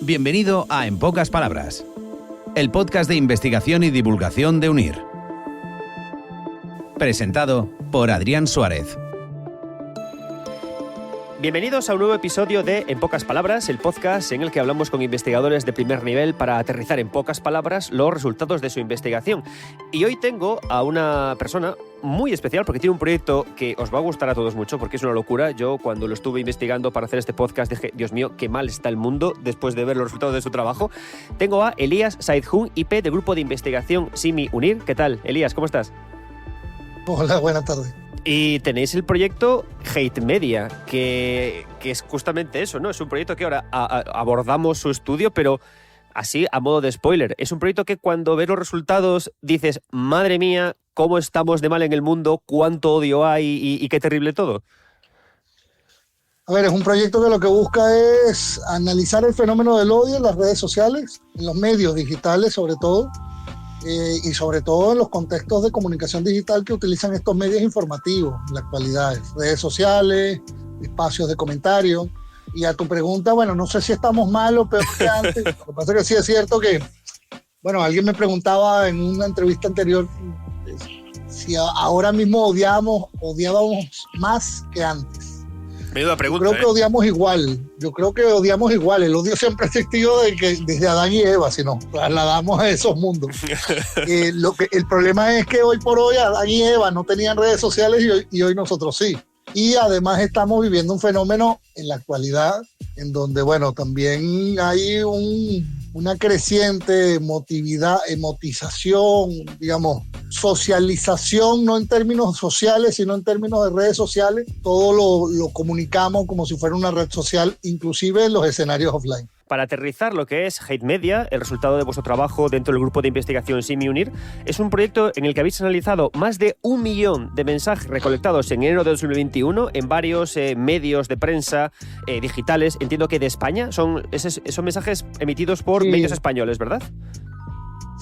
Bienvenido a En Pocas Palabras, el podcast de investigación y divulgación de UNIR. Presentado por Adrián Suárez. Bienvenidos a un nuevo episodio de En Pocas Palabras, el podcast en el que hablamos con investigadores de primer nivel para aterrizar en pocas palabras los resultados de su investigación. Y hoy tengo a una persona muy especial porque tiene un proyecto que os va a gustar a todos mucho porque es una locura. Yo cuando lo estuve investigando para hacer este podcast dije, Dios mío, qué mal está el mundo después de ver los resultados de su trabajo. Tengo a Elías Saidjun, IP del Grupo de Investigación SIMI UNIR. ¿Qué tal, Elías? ¿Cómo estás? Hola, buenas tardes. Y tenéis el proyecto Hate Media, que es justamente eso, ¿no? Es un proyecto que ahora abordamos su estudio, pero así a modo de spoiler. Es un proyecto que cuando ves los resultados dices, madre mía, cómo estamos de mal en el mundo, cuánto odio hay y qué terrible todo. A ver, es un proyecto que lo que busca es analizar el fenómeno del odio en las redes sociales, en los medios digitales sobre todo, y sobre todo en los contextos de comunicación digital que utilizan estos medios informativos en la actualidad, redes sociales, espacios de comentario. Y a tu pregunta, bueno, no sé si estamos mal o peor que antes. Lo que pasa es que sí es cierto que, bueno, alguien me preguntaba en una entrevista anterior si ahora mismo odiábamos más que antes. Menuda pregunta. Yo creo que odiamos igual. El odio siempre ha existido desde Adán y Eva, si nos trasladamos a esos mundos. El problema es que hoy por hoy Adán y Eva no tenían redes sociales y hoy nosotros sí. Y además estamos viviendo un fenómeno en la actualidad en donde, bueno, también hay una creciente emotización, digamos, socialización, no en términos sociales, sino en términos de redes sociales. Todo lo comunicamos como si fuera una red social, inclusive en los escenarios offline. Para aterrizar lo que es Hate Media, el resultado de vuestro trabajo dentro del grupo de investigación SIMI UNIR, es un proyecto en el que habéis analizado más de 1 millón de mensajes recolectados en enero de 2021 en varios medios de prensa digitales, entiendo que de España. Son mensajes emitidos por medios españoles, ¿verdad?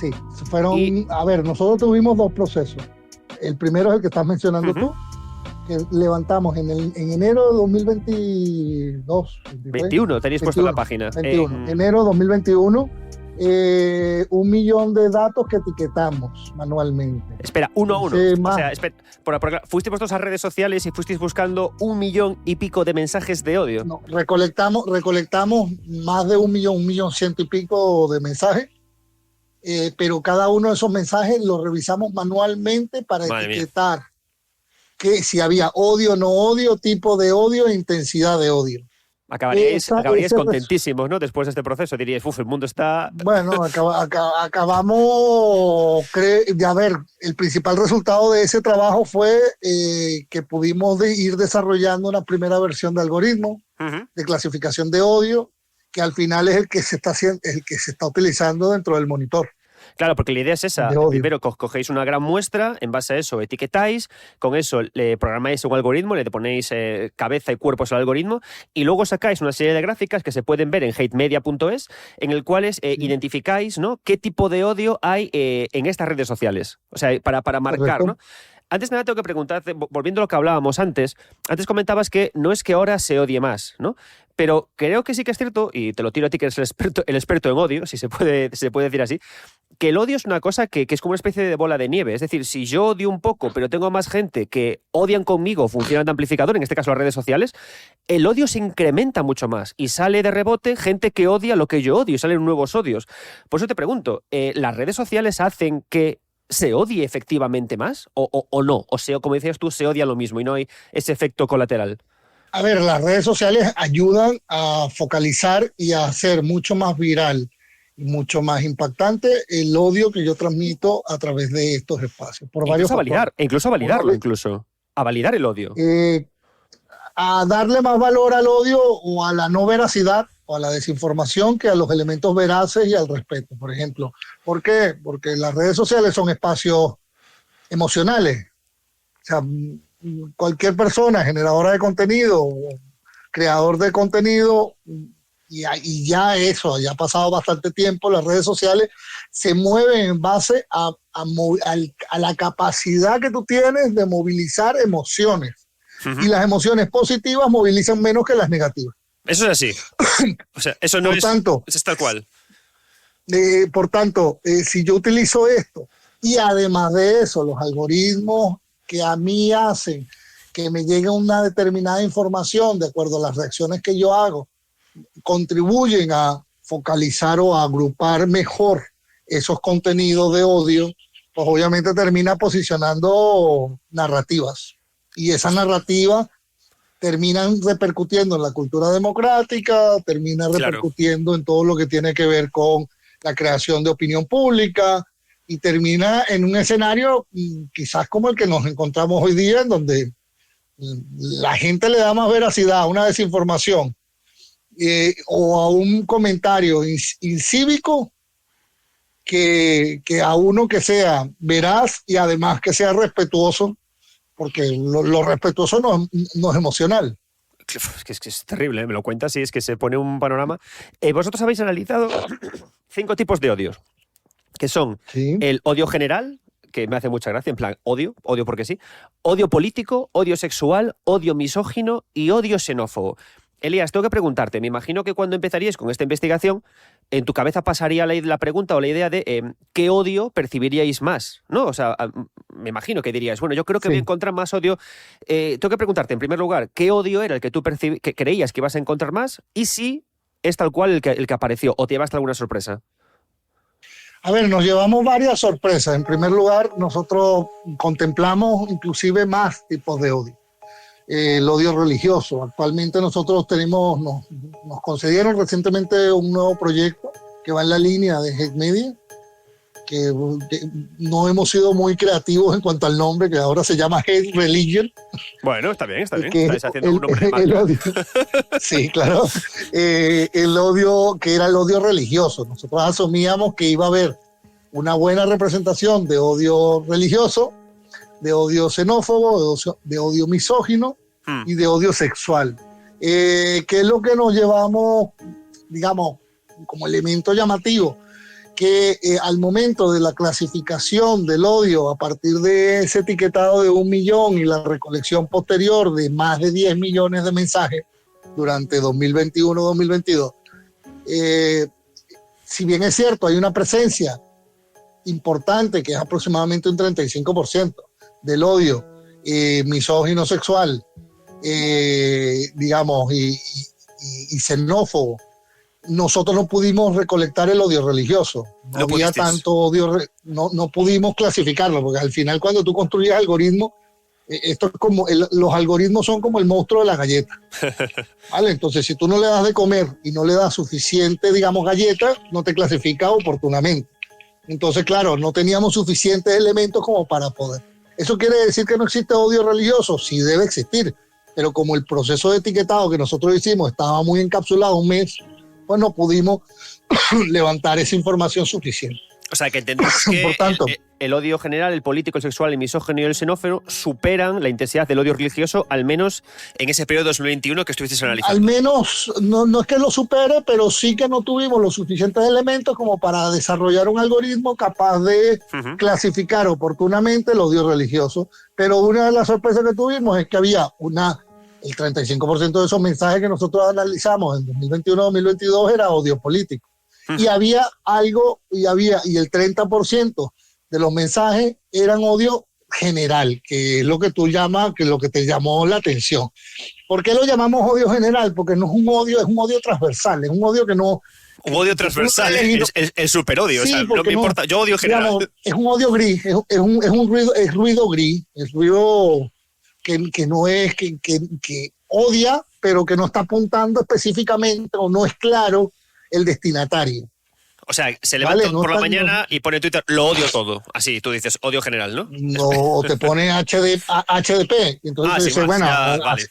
Sí, a ver, nosotros tuvimos 2 procesos. El primero es el que estás mencionando tú, que levantamos en enero de 2022. 21, tenéis puesto la página. 21. Enero de 2021, 1 millón de datos que etiquetamos manualmente. Espera, uno a uno. O sea, fuisteis vosotros a redes sociales y fuisteis buscando 1 millón y pico de mensajes de odio. No, recolectamos más de 1 millón 100 y pico de mensajes. Pero cada uno de esos mensajes los revisamos manualmente para etiquetar que si había odio, no odio, tipo de odio e intensidad de odio. Acabaríais contentísimos, ¿no? Después de este proceso diríais, el mundo está... Bueno, acabamos... A ver, el principal resultado de ese trabajo fue que pudimos ir desarrollando una primera versión de algoritmo de clasificación de odio, que al final es el que se está utilizando dentro del monitor. Claro, porque la idea es esa. Primero cogéis una gran muestra, en base a eso etiquetáis, con eso le programáis un algoritmo, le ponéis cabeza y cuerpos al algoritmo y luego sacáis una serie de gráficas que se pueden ver en hatemedia.es en el cuales identificáis, ¿no?, qué tipo de odio hay en estas redes sociales. O sea, para marcar, ¿no? Antes de nada tengo que preguntarte, volviendo a lo que hablábamos antes comentabas que no es que ahora se odie más, ¿no? Pero creo que sí que es cierto, y te lo tiro a ti que eres el experto en odio, si se puede decir así, que el odio es una cosa que es como una especie de bola de nieve. Es decir, si yo odio un poco, pero tengo más gente que odian conmigo, funcionan de amplificador, en este caso las redes sociales, el odio se incrementa mucho más y sale de rebote gente que odia lo que yo odio y salen nuevos odios. Por eso te pregunto, ¿las redes sociales hacen que se odie efectivamente más o no? O sea, como decías tú, se odia lo mismo y no hay ese efecto colateral. A ver, las redes sociales ayudan a focalizar y a hacer mucho más viral y mucho más impactante el odio que yo transmito a través de estos espacios. Incluso a validar el odio. A darle más valor al odio o a la no veracidad o a la desinformación que a los elementos veraces y al respeto, por ejemplo. ¿Por qué? Porque las redes sociales son espacios emocionales. O sea, cualquier persona generadora de contenido, creador de contenido, y ya ha pasado bastante tiempo, las redes sociales se mueven en base a la capacidad que tú tienes de movilizar emociones. Y las emociones positivas movilizan menos que las negativas. Eso es así. O sea, eso no eso es tal cual. Por tanto, si yo utilizo esto y además de eso, los algoritmos que a mí hacen que me llegue una determinada información de acuerdo a las reacciones que yo hago, contribuyen a focalizar o a agrupar mejor esos contenidos de odio, pues obviamente termina posicionando narrativas. Y esas narrativas terminan repercutiendo en la cultura democrática, terminan repercutiendo en todo lo que tiene que ver con la creación de opinión pública, y termina en un escenario quizás como el que nos encontramos hoy día, en donde la gente le da más veracidad a una desinformación o a un comentario incívico que a uno que sea veraz y además que sea respetuoso, porque lo respetuoso no es emocional. Es que es terrible, ¿eh? Me lo cuentas y es que se pone un panorama. Vosotros habéis analizado 5 tipos de odios, que son el odio general, que me hace mucha gracia, en plan odio porque sí, odio político, odio sexual, odio misógino y odio xenófobo. Elías, tengo que preguntarte, me imagino que cuando empezaríais con esta investigación, en tu cabeza pasaría la pregunta o la idea de ¿qué odio percibiríais más? ¿No? O sea, me imagino que diríais, bueno, yo creo que voy a encontrar más odio. Tengo que preguntarte, en primer lugar, ¿qué odio era el que tú que creías que ibas a encontrar más? Y si es tal cual el que apareció, o te llevaste alguna sorpresa. A ver, nos llevamos varias sorpresas. En primer lugar, nosotros contemplamos inclusive más tipos de odio. El odio religioso. Actualmente nosotros nos concedieron recientemente un nuevo proyecto que va en la línea de Hate Media, que no hemos sido muy creativos en cuanto al nombre, que ahora se llama Hate Religion. Bueno, está bien. Estáis haciendo un nombre más. Sí, claro. El odio, que era el odio religioso. Nosotros asumíamos que iba a haber una buena representación de odio religioso, de odio xenófobo, de odio misógino y de odio sexual. Que es lo que nos llevamos, digamos, como elemento llamativo, que al momento de la clasificación del odio a partir de ese etiquetado de 1 millón y la recolección posterior de más de 10 millones de mensajes durante 2021-2022, si bien es cierto, hay una presencia importante que es aproximadamente un 35% del odio misógino sexual, digamos, y xenófobo, nosotros no pudimos recolectar el odio religioso. No había tanto odio, no pudimos clasificarlo, porque al final cuando tú construyes algoritmos, esto es como, los algoritmos son como el monstruo de las galletas. ¿Vale? Entonces, si tú no le das de comer y no le das suficiente, digamos, galletas, no te clasifica oportunamente. Entonces, claro, no teníamos suficientes elementos como para poder. ¿Eso quiere decir que no existe odio religioso? Sí debe existir, pero como el proceso de etiquetado que nosotros hicimos estaba muy encapsulado, un mes, pues no pudimos levantar esa información suficiente. O sea, que entendemos que por tanto, el odio general, el político, el sexual, el misógino y el xenófobo superan la intensidad del odio religioso, al menos en ese periodo de 2021 que estuvisteis analizando. Al menos, no es que lo supere, pero sí que no tuvimos los suficientes elementos como para desarrollar un algoritmo capaz de clasificar oportunamente el odio religioso. Pero una de las sorpresas que tuvimos es que había el 35% de esos mensajes que nosotros analizamos en 2021-2022 era odio político. Y había y el 30% de los mensajes eran odio general, que es lo que tú llamas, que es lo que te llamó la atención. ¿Por qué lo llamamos odio general? Porque no es un odio, es un odio transversal, es un odio que no... Un odio transversal, es superodio, sí, o sea, no me importa, yo odio general. Digamos, es un odio gris, es un ruido gris, es ruido que no es, que odia, pero que no está apuntando específicamente o no es claro el destinatario. O sea, se levanta por la mañana y pone en Twitter, lo odio todo. Así, tú dices, odio general, ¿no? No, te pone HDP. Y entonces dices, bueno, vale.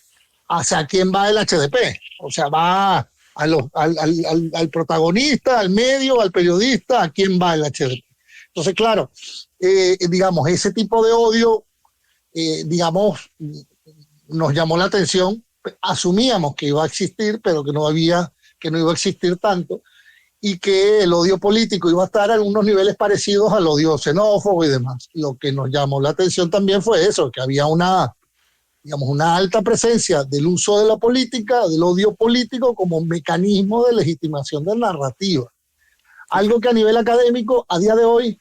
¿Hacia quién va el HDP? O sea, va al protagonista, al medio, al periodista, ¿a quién va el HDP? Entonces, claro, digamos, ese tipo de odio, digamos, nos llamó la atención. Asumíamos que iba a existir, pero que no iba a existir tanto, y que el odio político iba a estar en unos niveles parecidos al odio xenófobo y demás. Lo que nos llamó la atención también fue eso, que había una digamos, una alta presencia del uso de la política, del odio político como mecanismo de legitimación de narrativa. Algo que a nivel académico, a día de hoy,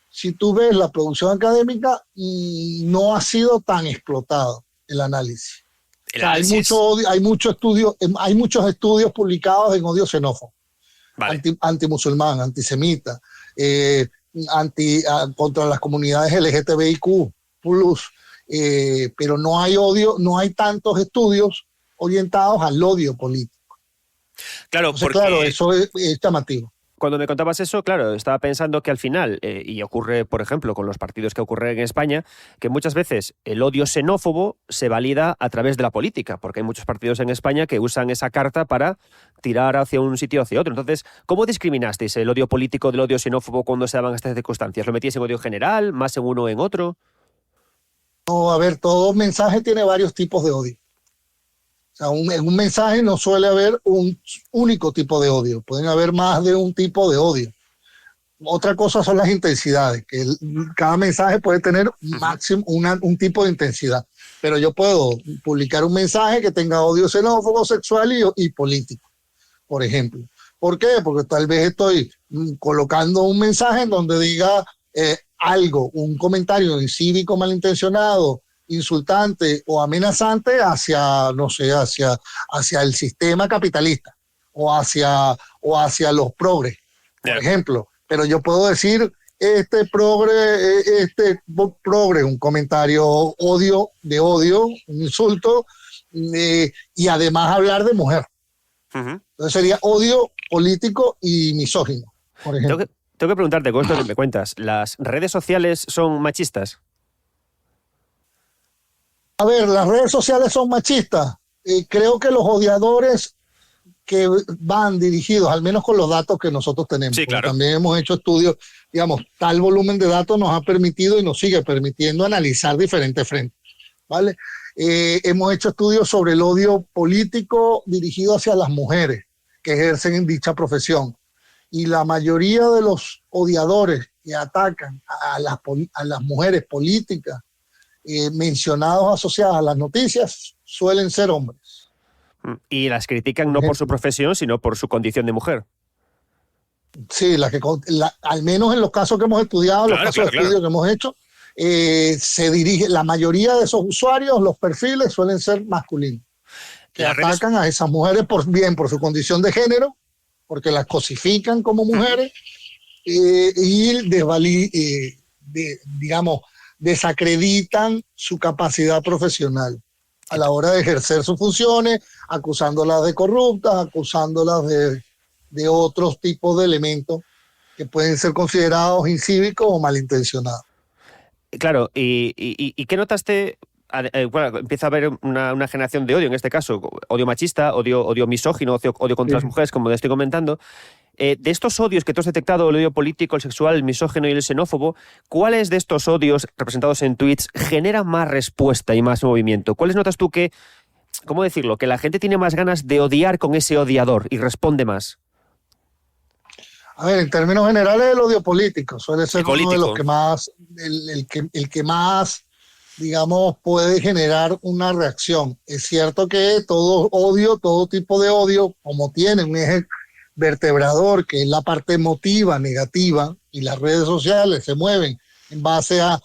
si tú ves la producción académica, no ha sido tan explotado el análisis. O sea, hay mucho odio, hay muchos estudios publicados en odio xenófobo, vale, antimusulmán, antisemita, contra las comunidades LGTBIQ+, pero no hay odio, no hay tantos estudios orientados al odio político. Claro, entonces, claro, eso es llamativo. Cuando me contabas eso, claro, estaba pensando que al final, y ocurre, por ejemplo, con los partidos que ocurren en España, que muchas veces el odio xenófobo se valida a través de la política, porque hay muchos partidos en España que usan esa carta para tirar hacia un sitio o hacia otro. Entonces, ¿cómo discriminasteis el odio político del odio xenófobo cuando se daban estas circunstancias? ¿Lo metíais en odio general, más en uno o en otro? No, a ver, todo mensaje tiene varios tipos de odio. O sea, en un mensaje no suele haber un único tipo de odio, pueden haber más de un tipo de odio. Otra cosa son las intensidades, que cada mensaje puede tener máximo un tipo de intensidad, pero yo puedo publicar un mensaje que tenga odio xenófobo, sexual y político, por ejemplo. ¿Por qué? Porque tal vez estoy colocando un mensaje en donde diga algo, un comentario incívico malintencionado, insultante o amenazante hacia, no sé, hacia el sistema capitalista o hacia los progres, por ejemplo. Pero yo puedo decir, este progre, un comentario de odio, un insulto, y además hablar de mujer. Entonces sería odio político y misógino, por ejemplo. Tengo que preguntarte, con esto que me cuentas, ¿las redes sociales son machistas? A ver, las redes sociales son machistas. Creo que los odiadores que van dirigidos, al menos con los datos que nosotros tenemos, sí, claro, también hemos hecho estudios, digamos, tal volumen de datos nos ha permitido y nos sigue permitiendo analizar diferentes frentes, ¿vale? Hemos hecho estudios sobre el odio político dirigido hacia las mujeres que ejercen en dicha profesión. Y la mayoría de los odiadores que atacan a las mujeres políticas mencionados asociadas a las noticias suelen ser hombres. Y las critican no por su profesión, sino por su condición de mujer. Sí, al menos en los casos que hemos estudiado, los casos de estudio que hemos hecho, la mayoría de esos usuarios, los perfiles suelen ser masculinos, que atacan a esas mujeres por su condición de género, porque las cosifican como mujeres y desacreditan su capacidad profesional a la hora de ejercer sus funciones, acusándolas de corruptas, acusándolas de otros tipos de elementos que pueden ser considerados incívicos o malintencionados. Claro, ¿y qué notaste? Bueno, empieza a haber una generación de odio, en este caso, odio machista, odio misógino, odio contra las mujeres, como te estoy comentando. De estos odios que tú has detectado, el odio político, el sexual, el misógino y el xenófobo, ¿cuáles de estos odios representados en tweets generan más respuesta y más movimiento? ¿Cuáles notas tú que, cómo decirlo, que la gente tiene más ganas de odiar con ese odiador y responde más? A ver, en términos generales, el odio político suele ser uno de los que más, el que más, digamos, puede generar una reacción. Es cierto que todo odio, todo tipo de odio, como tiene un eje vertebrador, que es la parte emotiva, negativa, y las redes sociales se mueven en base a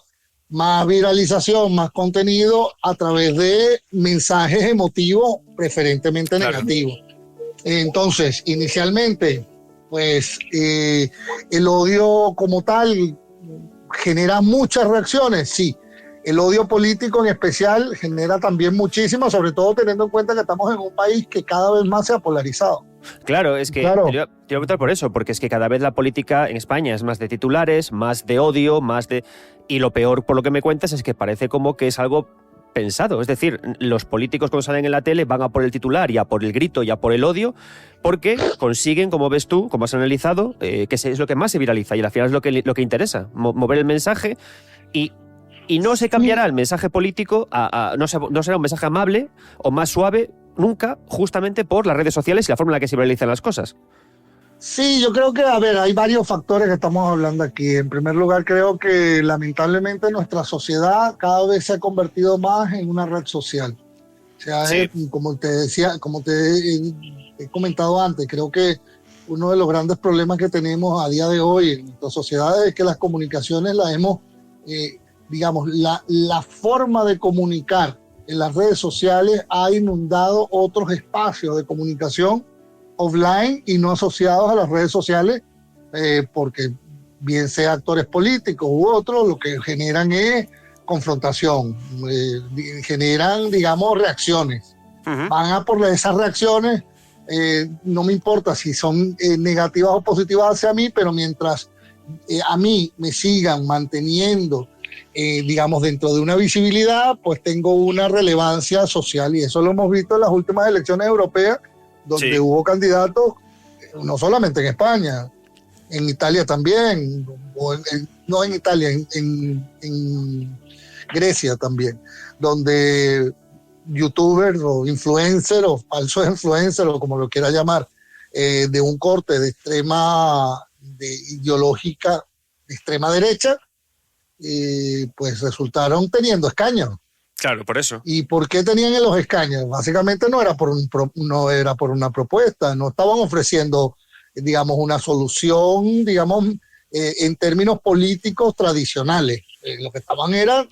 más viralización, más contenido a través de mensajes emotivos preferentemente negativos. Entonces, inicialmente, pues el odio como tal genera muchas reacciones, sí. El odio político en especial genera también muchísimas, sobre todo teniendo en cuenta que estamos en un país que cada vez más se ha polarizado. Claro, es que te iba a preguntar por eso, porque es que cada vez la política en España es más de titulares, más de odio, más de... Y lo peor, por lo que me cuentas, es que parece como que es algo pensado. Es decir, los políticos cuando salen en la tele van a por el titular y a por el grito y a por el odio, porque consiguen, como ves tú, como has analizado, que es lo que más se viraliza y al final es lo que interesa, mover el mensaje y no se cambiará el mensaje político, no será un mensaje amable o más suave nunca, justamente por las redes sociales y la forma en la que se viralizan las cosas. Sí, yo creo que, a ver, hay varios factores que estamos hablando aquí. En primer lugar, creo que lamentablemente nuestra sociedad cada vez se ha convertido más en una red social. O sea, Sí. como te decía, como te he comentado antes, creo que uno de los grandes problemas que tenemos a día de hoy en nuestra sociedad es que las comunicaciones las hemos, digamos, la forma de comunicar en las redes sociales ha inundado otros espacios de comunicación offline y no asociados a las redes sociales, porque bien sea actores políticos u otros, lo que generan es confrontación, generan, digamos, reacciones. Van a por esas reacciones, no me importa si son negativas o positivas hacia mí, pero mientras a mí me sigan manteniendo, digamos, dentro de una visibilidad, pues tengo una relevancia social, y eso lo hemos visto en las últimas elecciones europeas, donde hubo candidatos, no solamente en España, en Italia también, no en Italia, en Grecia también, donde youtubers o influencers o falsos influencers o como lo quiera llamar, de un corte de ideológica de extrema derecha, pues resultaron teniendo escaños. Claro, por eso. ¿Y por qué tenían los escaños? Básicamente no era por una propuesta, no estaban ofreciendo, digamos, una solución, digamos, en términos políticos tradicionales. Lo que estaban era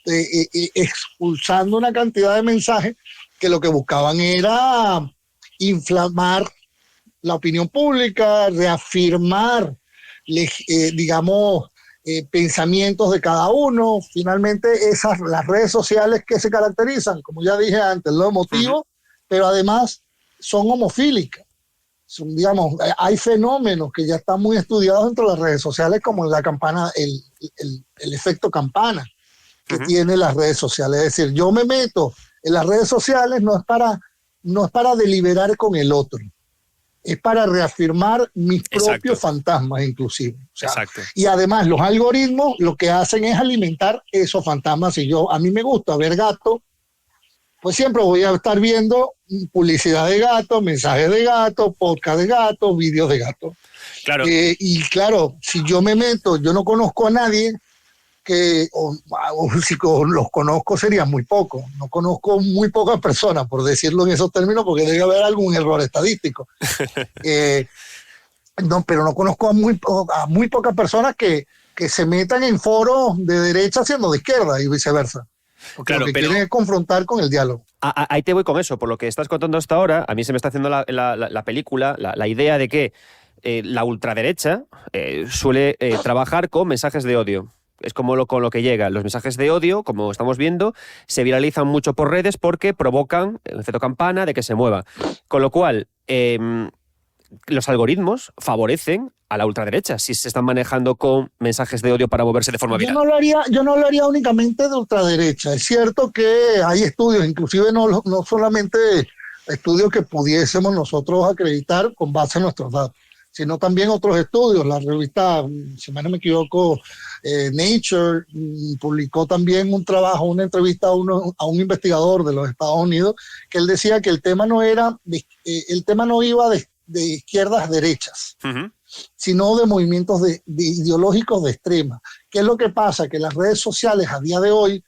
expulsando una cantidad de mensajes que lo que buscaban era inflamar la opinión pública, reafirmar, digamos, pensamientos de cada uno. Finalmente, las redes sociales que se caracterizan, como ya dije antes, lo emotivo, pero además son homofílicas. Digamos, hay fenómenos que ya están muy estudiados dentro de las redes sociales, como la campana, el efecto campana que tiene las redes sociales. Es decir, yo me meto en las redes sociales no es para deliberar con el otro, es para reafirmar mis propios fantasmas inclusive. O sea, y además los algoritmos lo que hacen es alimentar esos fantasmas. Si a mí me gusta ver gatos, pues siempre voy a estar viendo publicidad de gatos, mensajes de gatos, podcast de gatos, vídeos de gatos. Claro. Y claro, si yo me meto, yo no conozco a nadie o si los conozco sería muy poco. No conozco muy pocas personas, por decirlo en esos términos, porque debe haber algún error estadístico. No, pero no conozco a muy pocas personas que se metan en foros de derecha siendo de izquierda y viceversa. Porque lo que quieren es confrontar con el diálogo. Ahí te voy con eso. Por lo que estás contando hasta ahora, a mí se me está haciendo la película, la idea de que la ultraderecha suele trabajar con mensajes de odio. Es como con lo que llega. Los mensajes de odio, como estamos viendo, se viralizan mucho por redes porque provocan el efecto campana de que se mueva. Con lo cual, los algoritmos favorecen a la ultraderecha si se están manejando con mensajes de odio para moverse de forma viral. Yo no lo haría únicamente de ultraderecha. Es cierto que hay estudios, inclusive no solamente estudios que pudiésemos nosotros acreditar con base en nuestros datos, sino también otros estudios. La revista, si no me equivoco, Nature publicó también un trabajo, una entrevista a un investigador de los Estados Unidos, que él decía que el tema no iba de izquierdas a derechas, sino de movimientos de ideológicos de extrema. ¿Qué es lo que pasa? Que las redes sociales a día de hoy,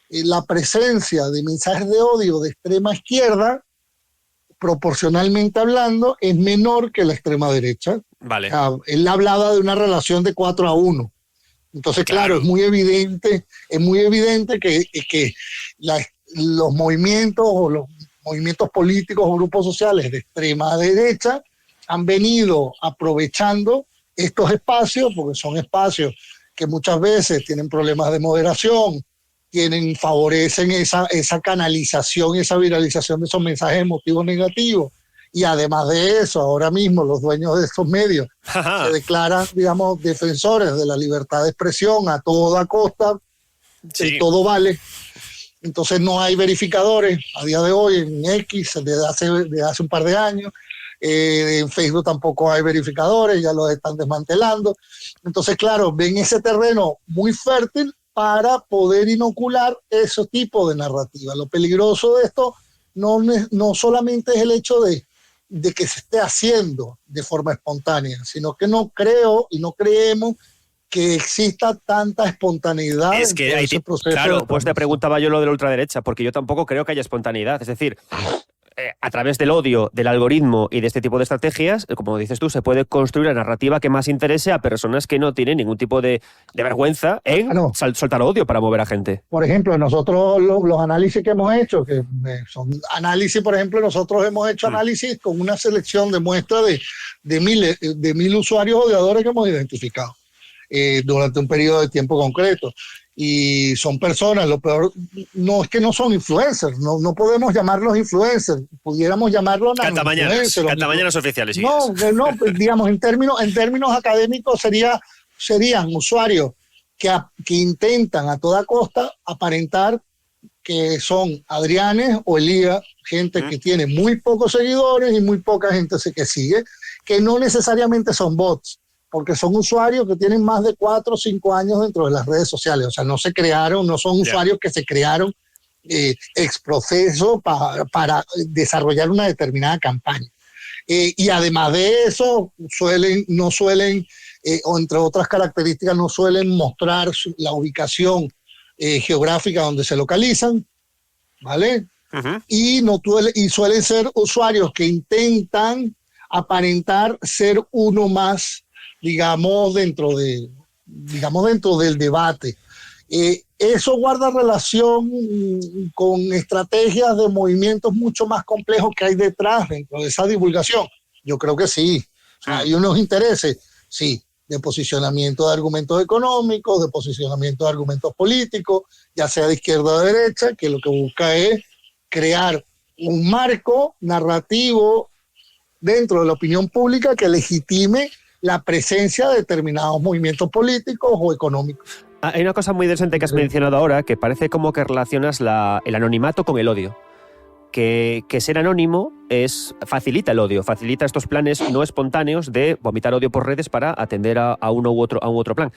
la presencia de mensajes de odio de extrema izquierda, proporcionalmente hablando, es menor que la extrema derecha. Vale. Él hablaba de una relación de 4-1. Entonces, claro, es muy evidente que los movimientos o los movimientos políticos o grupos sociales de extrema derecha han venido aprovechando estos espacios, porque son espacios que muchas veces tienen problemas de moderación, favorecen esa canalización, esa viralización de esos mensajes emotivos negativos. Y además de eso, ahora mismo los dueños de estos medios se declaran, digamos, defensores de la libertad de expresión a toda costa, todo vale. Entonces no hay verificadores a día de hoy en X, desde hace un par de años. En Facebook tampoco hay verificadores, ya los están desmantelando. Entonces, claro, ven ese terreno muy fértil para poder inocular ese tipo de narrativa. Lo peligroso de esto no solamente es el hecho de de que se esté haciendo de forma espontánea, sino que no creo y no creemos que exista tanta espontaneidad es que en ese proceso. Claro, pues te preguntaba yo lo de la ultraderecha, porque yo tampoco creo que haya espontaneidad. Es decir, a través del odio, del algoritmo y de este tipo de estrategias, como dices tú, se puede construir la narrativa que más interese a personas que no tienen ningún tipo de vergüenza en soltar odio para mover a gente. Por ejemplo, nosotros los análisis que hemos hecho, que son análisis, por ejemplo, nosotros hemos hecho análisis con una selección de muestras de 1.000 usuarios odiadores que hemos identificado durante un periodo de tiempo concreto. Y son personas, lo peor no es que no son influencers, no podemos llamarlos influencers, pudiéramos llamarlos cantamañanas oficiales. No, digamos, en términos académicos serían usuarios que intentan a toda costa aparentar que son Adrianes o Elías, gente que tiene muy pocos seguidores y muy poca gente que sigue, que no necesariamente son bots, porque son usuarios que tienen más de 4 o 5 años dentro de las redes sociales. O sea, no son usuarios que se crearon ex proceso para desarrollar una determinada campaña. Y además de eso, no suelen, o entre otras características, no suelen mostrar la ubicación geográfica donde se localizan, ¿vale? Y suelen ser usuarios que intentan aparentar ser uno más, digamos, dentro del debate. Eso guarda relación con estrategias de movimientos mucho más complejos que hay detrás dentro de esa divulgación. Yo creo que sí. O sea, hay unos intereses, sí, de posicionamiento de argumentos económicos, de posicionamiento de argumentos políticos, ya sea de izquierda o de derecha, que lo que busca es crear un marco narrativo dentro de la opinión pública que legitime la presencia de determinados movimientos políticos o económicos. Hay una cosa muy interesante que has mencionado ahora, que parece como que relacionas el anonimato con el odio. Que ser anónimo facilita el odio, facilita estos planes no espontáneos de vomitar odio por redes para atender a un u otro plan.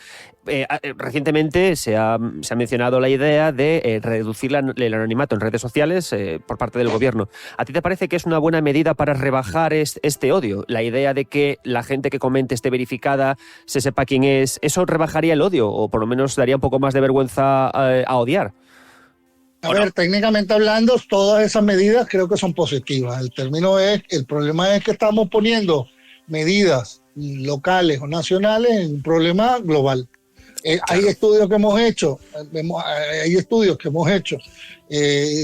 Recientemente se ha mencionado la idea de reducir el anonimato en redes sociales por parte del gobierno. ¿A ti te parece que es una buena medida para rebajar este odio? La idea de que la gente que comente esté verificada, se sepa quién es, ¿eso rebajaría el odio o por lo menos daría un poco más de vergüenza a odiar? A ver, técnicamente hablando, todas esas medidas creo que son positivas. El problema es que estamos poniendo medidas locales o nacionales en un problema global. Hay estudios que hemos hecho,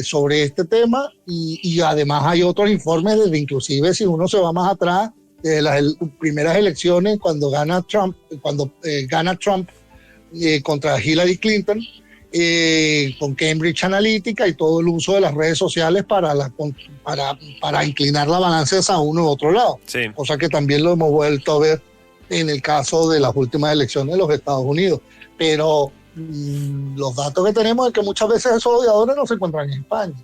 sobre este tema y además hay otros informes desde inclusive si uno se va más atrás, de las primeras elecciones cuando gana Trump contra Hillary Clinton, con Cambridge Analytica y todo el uso de las redes sociales para inclinar la balanza hacia uno u otro lado. Sí. Cosa que también lo hemos vuelto a ver en el caso de las últimas elecciones de los Estados Unidos. Pero los datos que tenemos es que muchas veces esos odiadores no se encuentran en España.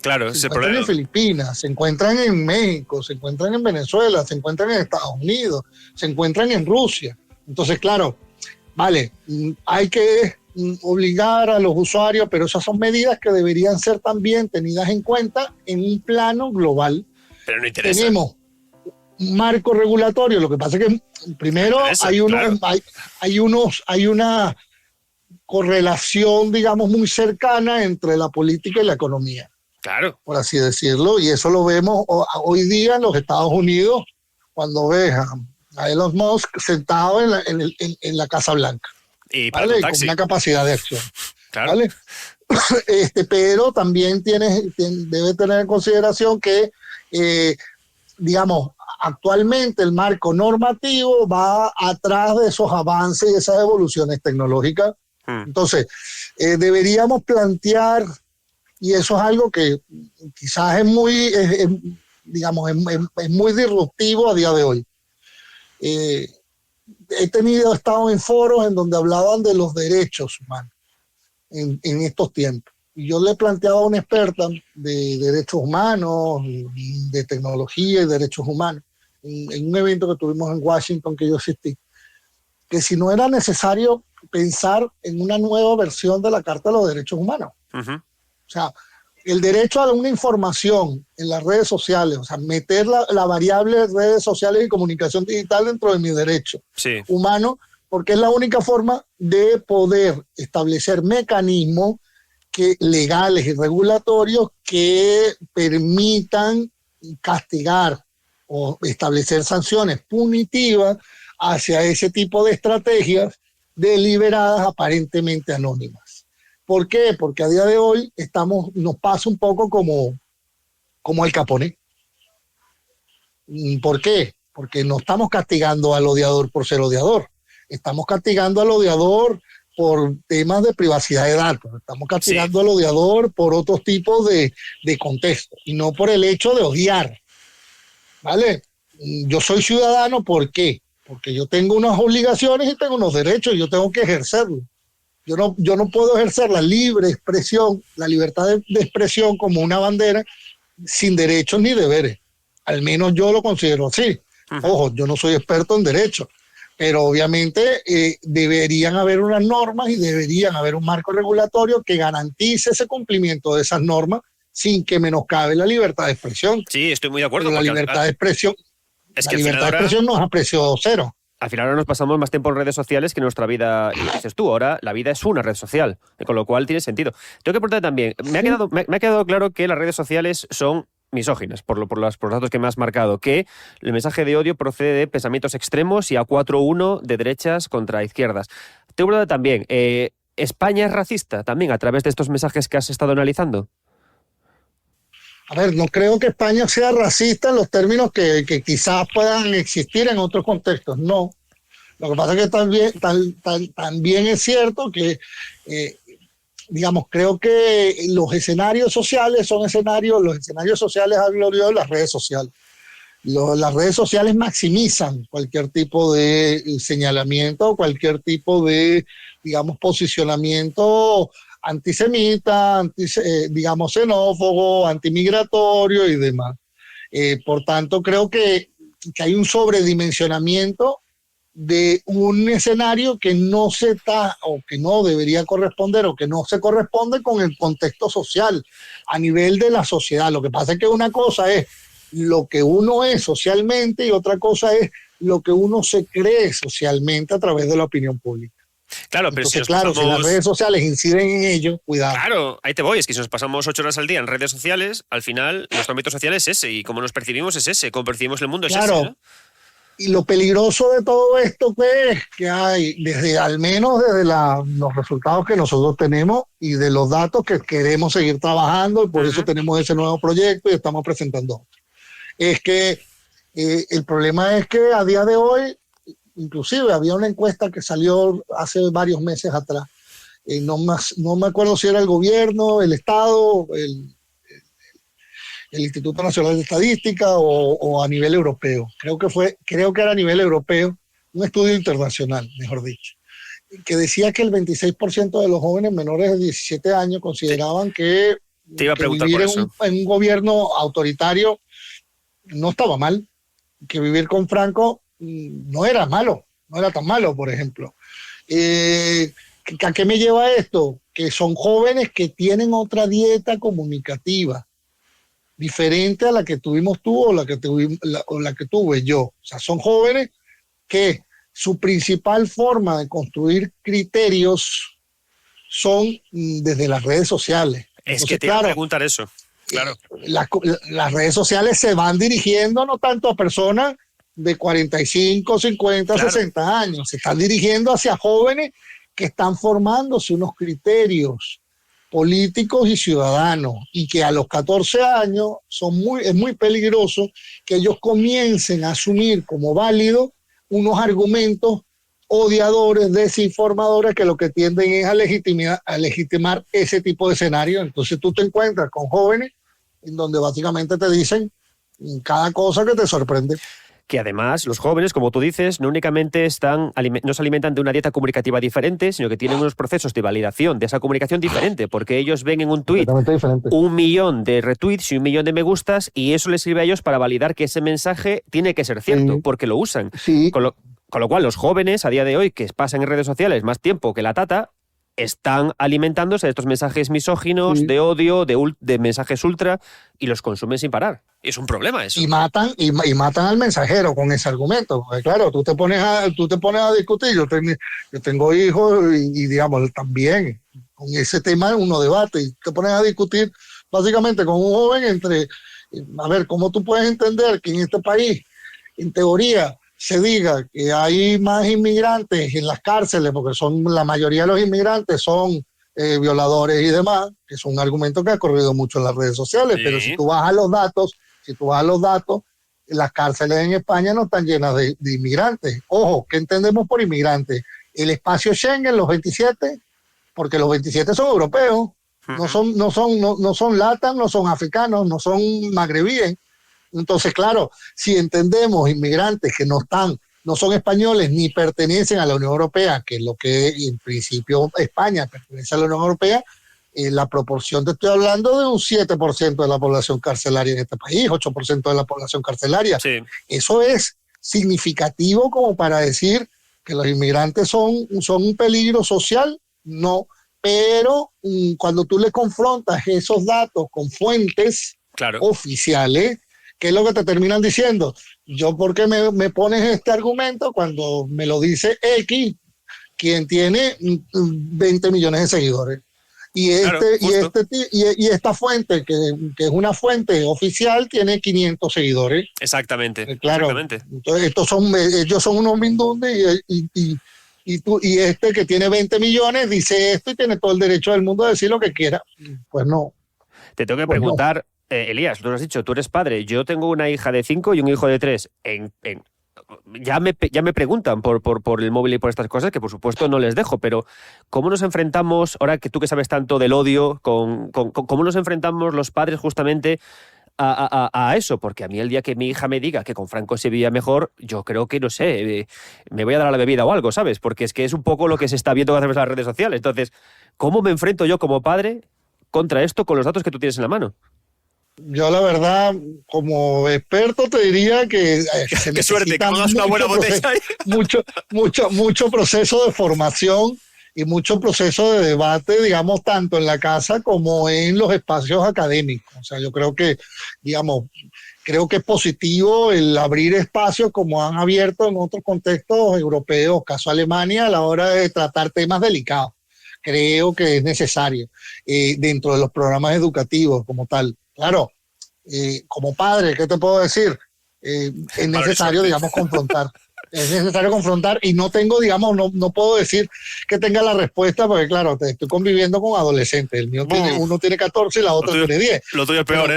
Claro, se encuentran en Filipinas, se encuentran en México, se encuentran en Venezuela, se encuentran en Estados Unidos, se encuentran en Rusia. Entonces, claro, vale, hay que obligar a los usuarios, pero esas son medidas que deberían ser también tenidas en cuenta en un plano global. Pero no interesa. Tenemos un marco regulatorio, lo que pasa es que primero hay una correlación, digamos, muy cercana entre la política y la economía. Claro. Por así decirlo, y eso lo vemos hoy día en los Estados Unidos, cuando ves a Elon Musk sentado en la Casa Blanca. Y para ¿vale? taxi. Con una capacidad de acción. Claro. ¿Vale? Pero también debe tener en consideración que, digamos, actualmente el marco normativo va atrás de esos avances y esas evoluciones tecnológicas. Entonces, deberíamos plantear, y eso es algo que quizás es muy disruptivo a día de hoy. He estado en foros en donde hablaban de los derechos humanos en estos tiempos. Y yo le planteaba a una experta de derechos humanos, de tecnología y derechos humanos, en un evento que tuvimos en Washington que yo asistí, que si no era necesario pensar en una nueva versión de la Carta de los Derechos Humanos. Uh-huh. O sea, el derecho a una información en las redes sociales, o sea, meter la variable redes sociales y comunicación digital dentro de mi derecho humano, porque es la única forma de poder establecer mecanismos legales y regulatorios que permitan castigar o establecer sanciones punitivas hacia ese tipo de estrategias deliberadas aparentemente anónimas. ¿Por qué? Porque a día de hoy nos pasa un poco como el Capone. ¿Por qué? Porque no estamos castigando al odiador por ser odiador. Estamos castigando al odiador por temas de privacidad de datos. Estamos castigando al odiador por otros tipos de contextos y no por el hecho de odiar. ¿Vale? Yo soy ciudadano, ¿por qué? Porque yo tengo unas obligaciones y tengo unos derechos y yo tengo que ejercerlos. Yo no puedo ejercer la libre expresión, la libertad de expresión como una bandera sin derechos ni deberes. Al menos yo lo considero así. Ojo, yo no soy experto en derecho, pero obviamente deberían haber unas normas y deberían haber un marco regulatorio que garantice ese cumplimiento de esas normas sin que menoscabe la libertad de expresión. Sí, estoy muy de acuerdo. Pero la libertad de expresión, de expresión no es a precio cero. Al final ahora nos pasamos más tiempo en redes sociales que en nuestra vida. Y dices tú, ahora la vida es una red social, con lo cual tiene sentido. Tengo que preguntar también, me ha quedado claro que las redes sociales son misóginas, por los datos que me has marcado, que el mensaje de odio procede de pensamientos extremos y a 4-1 de derechas contra izquierdas. Tengo que preguntar también, ¿España es racista también a través de estos mensajes que has estado analizando? A ver, no creo que España sea racista en los términos que quizás puedan existir en otros contextos, no. Lo que pasa es que también es cierto que, digamos, creo que los escenarios sociales son los escenarios sociales han gloriado de las redes sociales. Las redes sociales maximizan cualquier tipo de señalamiento, cualquier tipo de, digamos, posicionamiento antisemita, digamos xenófobo, antimigratorio y demás. Por tanto, creo que hay un sobredimensionamiento de un escenario que no se está o que no debería corresponder o que no se corresponde con el contexto social a nivel de la sociedad. Lo que pasa es que una cosa es lo que uno es socialmente y otra cosa es lo que uno se cree socialmente a través de la opinión pública. Claro, pero entonces, si las redes sociales inciden en ello, cuidado. Claro, ahí te voy, es que si nos pasamos 8 horas al día en redes sociales, al final nuestro ámbito social es ese, y como nos percibimos es ese, como percibimos el mundo es ese, ¿no? Y lo peligroso de todo esto que hay, al menos desde los resultados que nosotros tenemos y de los datos que queremos seguir trabajando, y por eso tenemos ese nuevo proyecto y estamos presentando otro, es que el problema es que a día de hoy, inclusive había una encuesta que salió hace varios meses atrás, no me acuerdo si era el gobierno, el Estado, el Instituto Nacional de Estadística o a nivel europeo. Creo que era a nivel europeo, un estudio internacional, mejor dicho, que decía que el 26% de los jóvenes menores de 17 años consideraban que vivir en un gobierno autoritario no estaba mal, que vivir con Franco no era malo, no era tan malo, por ejemplo. ¿A qué me lleva esto? Que son jóvenes que tienen otra dieta comunicativa, diferente a la que tuvimos tú o la que tuve yo. O sea, son jóvenes que su principal forma de construir criterios son desde las redes sociales. Entonces, que te iba a preguntar eso. Claro. Las redes sociales se van dirigiendo no tanto a personas de 45, 50, claro, 60 años, se están dirigiendo hacia jóvenes que están formándose unos criterios políticos y ciudadanos, y que a los 14 años es muy peligroso que ellos comiencen a asumir como válidos unos argumentos odiadores, desinformadores, que lo que tienden es a legitimar ese tipo de escenario. Entonces tú te encuentras con jóvenes en donde básicamente te dicen cada cosa que te sorprende. Que además los jóvenes, como tú dices, no únicamente no se alimentan de una dieta comunicativa diferente, sino que tienen unos procesos de validación de esa comunicación diferente, porque ellos ven en un tuit 1 millón de retweets y 1 millón de me gustas, y eso les sirve a ellos para validar que ese mensaje tiene que ser cierto, porque lo usan. Sí. Con lo cual, los jóvenes a día de hoy, que pasan en redes sociales más tiempo que la tata, están alimentándose de estos mensajes misóginos, de odio, de mensajes ultra, y los consumen sin parar. Es un problema eso. Y matan al mensajero con ese argumento. Porque claro, tú te pones a discutir. Yo tengo hijos y digamos, también con ese tema uno debate y te pones a discutir básicamente con un joven a ver, ¿cómo tú puedes entender que en este país, en teoría, se diga que hay más inmigrantes en las cárceles, porque la mayoría de los inmigrantes son violadores y demás, que es un argumento que ha corrido mucho en las redes sociales, pero si tú vas a los datos, las cárceles en España no están llenas de inmigrantes. Ojo, ¿qué entendemos por inmigrantes? El espacio Schengen, los 27, porque los 27 son europeos, no son LATAM, no son africanos, no son magrebíes. Entonces, claro, si entendemos inmigrantes que no son españoles ni pertenecen a la Unión Europea, que es lo que en principio España pertenece a la Unión Europea, la proporción, te estoy hablando de un 7% de la población carcelaria en este país, 8% de la población carcelaria. Sí. Eso es significativo como para decir que los inmigrantes son un peligro social, no, pero cuando tú le confrontas esos datos con fuentes oficiales, ¿qué es lo que te terminan diciendo? ¿Por qué me pones este argumento cuando me lo dice X, quien tiene 20 millones de seguidores? Y esta fuente, que es una fuente oficial, tiene 500 seguidores. Exactamente. Claro. Exactamente. Entonces, ellos son unos mindundes y este que tiene 20 millones dice esto y tiene todo el derecho del mundo a decir lo que quiera. Pues no. Te tengo que preguntar, Elías, tú lo has dicho, tú eres padre. Yo tengo una hija de 5 y un hijo de 3. Ya me preguntan por el móvil y por estas cosas, que por supuesto no les dejo, pero ¿cómo nos enfrentamos, ahora que tú que sabes tanto del odio, cómo nos enfrentamos los padres justamente a eso? Porque a mí el día que mi hija me diga que con Franco se vivía mejor, yo creo que, no sé, me voy a dar a la bebida o algo, ¿sabes? Porque es que es un poco lo que se está viendo a través de las redes sociales. Entonces, ¿cómo me enfrento yo como padre contra esto con los datos que tú tienes en la mano? Yo la verdad, como experto, te diría que se qué suerte, que pongas una buena botella. mucho proceso de formación y mucho proceso de debate, digamos, tanto en la casa como en los espacios académicos. O sea, yo creo que, digamos, es positivo el abrir espacios como han abierto en otros contextos europeos, caso Alemania, a la hora de tratar temas delicados. Creo que es necesario dentro de los programas educativos como tal. Claro, como padre, ¿qué te puedo decir? Es necesario, digamos, confrontar. Es necesario confrontar y no tengo, digamos, no puedo decir que tenga la respuesta porque, claro, estoy conviviendo con adolescentes. El mío uno tiene 14 y la otra tiene 10. Lo tuyo es peor,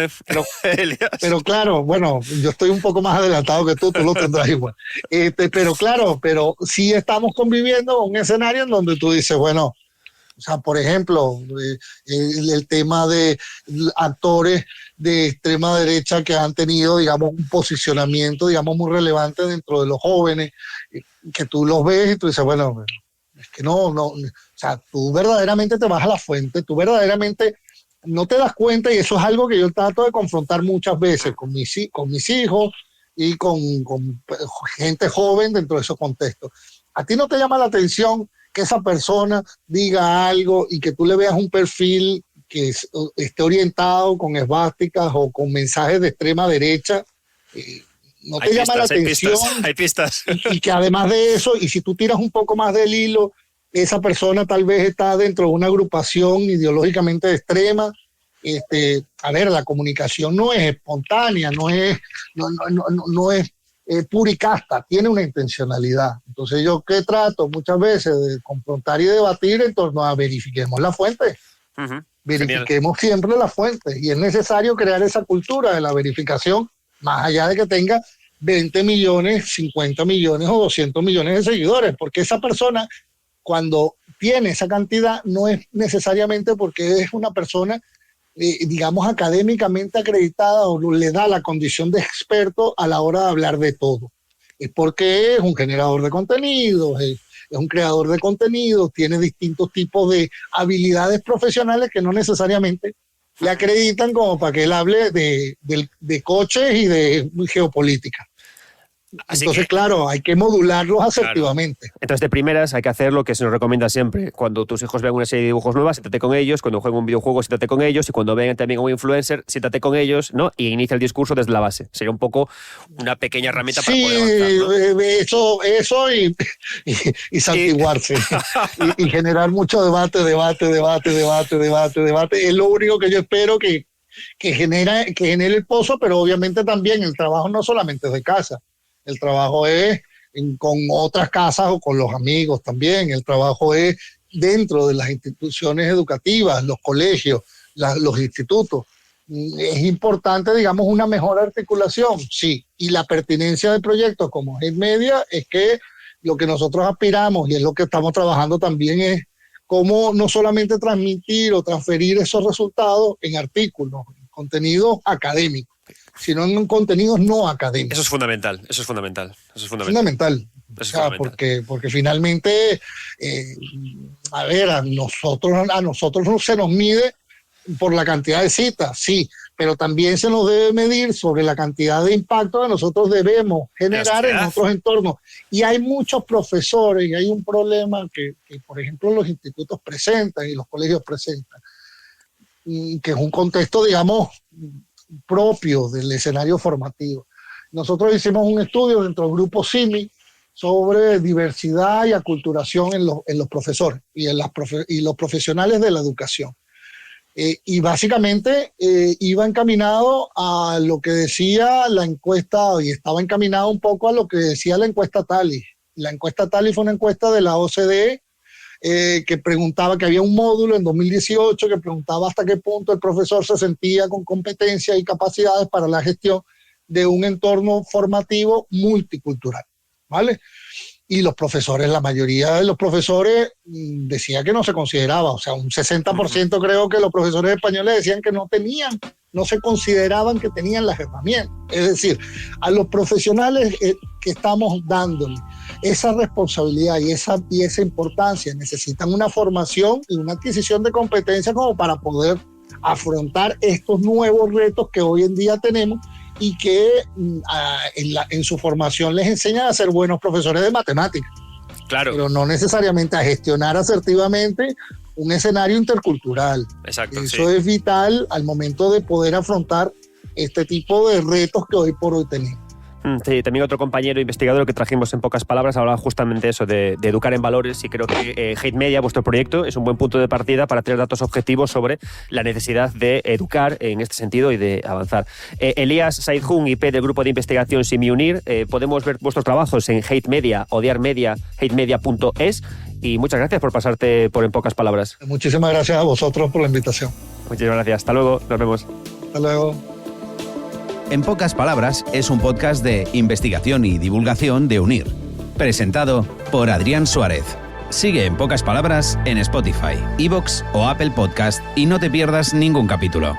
pero claro, bueno, yo estoy un poco más adelantado que tú lo tendrás igual. Pero claro, sí estamos conviviendo con un escenario en donde tú dices, bueno, o sea, por ejemplo, el tema de actores de extrema derecha que han tenido, digamos, un posicionamiento, digamos, muy relevante dentro de los jóvenes, que tú los ves y tú dices, bueno, es que no, o sea, tú verdaderamente te vas a la fuente, tú verdaderamente no te das cuenta, y eso es algo que yo trato de confrontar muchas veces con mis hijos y con gente joven dentro de esos contextos. ¿A ti no te llama la atención que esa persona diga algo y que tú le veas un perfil que esté orientado con esvásticas o con mensajes de extrema derecha? ¿No te llama la atención? Hay pistas. Y que además de eso, y si tú tiras un poco más del hilo, esa persona tal vez está dentro de una agrupación ideológicamente extrema. A ver, la comunicación no es espontánea, no es pura y casta, tiene una intencionalidad. Entonces yo que trato muchas veces de confrontar y debatir en torno a verifiquemos la fuente. Verifiquemos siempre la fuente, y es necesario crear esa cultura de la verificación, más allá de que tenga 20 millones, 50 millones o 200 millones de seguidores, porque esa persona, cuando tiene esa cantidad, no es necesariamente porque es una persona digamos, académicamente acreditada o le da la condición de experto a la hora de hablar de todo. Es porque es un generador de contenidos, es un creador de contenidos, tiene distintos tipos de habilidades profesionales que no necesariamente le acreditan como para que él hable de coches y de geopolítica. Entonces, claro, hay que modularlos asertivamente. Claro. Entonces, de primeras, hay que hacer lo que se nos recomienda siempre. Cuando tus hijos vean una serie de dibujos nuevas, siéntate con ellos. Cuando jueguen un videojuego, siéntate con ellos. Y cuando vean también a un influencer, siéntate con ellos, ¿no? Y inicia el discurso desde la base. Sería un poco una pequeña herramienta para poder avanzar, ¿no? Eso y santiguarse. y generar mucho debate. Es lo único que yo espero que genere el pozo, pero obviamente también el trabajo no solamente es de casa. El trabajo es con otras casas o con los amigos también. El trabajo es dentro de las instituciones educativas, los colegios, los institutos. Es importante, digamos, una mejor articulación, sí. Y la pertinencia de proyectos como Hate Media es que lo que nosotros aspiramos, y es lo que estamos trabajando también, es cómo no solamente transmitir o transferir esos resultados en artículos, en contenidos académicos, sino en contenidos no académicos. Eso es fundamental. Porque finalmente, a nosotros se nos mide por la cantidad de citas, sí, pero también se nos debe medir sobre la cantidad de impacto que nosotros debemos generar en otros entornos. Y hay muchos profesores, y hay un problema que por ejemplo, los institutos presentan y los colegios presentan, que es un contexto, digamos, propio del escenario formativo. Nosotros hicimos un estudio dentro del grupo CIMI sobre diversidad y aculturación en los profesores y los profesionales de la educación. Y básicamente iba encaminado a lo que decía la encuesta, y estaba encaminado un poco a lo que decía la encuesta TALI. La encuesta TALI fue una encuesta de la OCDE que preguntaba, que había un módulo en 2018 que preguntaba hasta qué punto el profesor se sentía con competencias y capacidades para la gestión de un entorno formativo multicultural, ¿vale? Y los profesores, la mayoría de los profesores decía que no se consideraba, o sea, un 60% creo que los profesores españoles decían que no se consideraban que tenían las herramientas. Es decir, a los profesionales que estamos dándole esa responsabilidad y esa importancia necesitan una formación y una adquisición de competencias como para poder afrontar estos nuevos retos que hoy en día tenemos y que en su formación les enseñan a ser buenos profesores de matemáticas. Claro. Pero no necesariamente a gestionar asertivamente un escenario intercultural. Exacto. Eso es vital al momento de poder afrontar este tipo de retos que hoy por hoy tenemos. Sí, también otro compañero investigador que trajimos en Pocas Palabras hablaba justamente eso, de educar en valores, y creo que Hate Media, vuestro proyecto, es un buen punto de partida para tener datos objetivos sobre la necesidad de educar en este sentido y de avanzar. Elías Saidjun, IP del grupo de investigación Simi Unir, podemos ver vuestros trabajos en Hate Media, Odiar Media, hatemedia.es, y muchas gracias por pasarte por En Pocas Palabras. Muchísimas gracias a vosotros por la invitación. Muchísimas gracias. Hasta luego. Nos vemos. Hasta luego. En Pocas Palabras es un podcast de investigación y divulgación de UNIR, presentado por Adrián Suárez. Sigue En Pocas Palabras en Spotify, iVoox o Apple Podcast y no te pierdas ningún capítulo.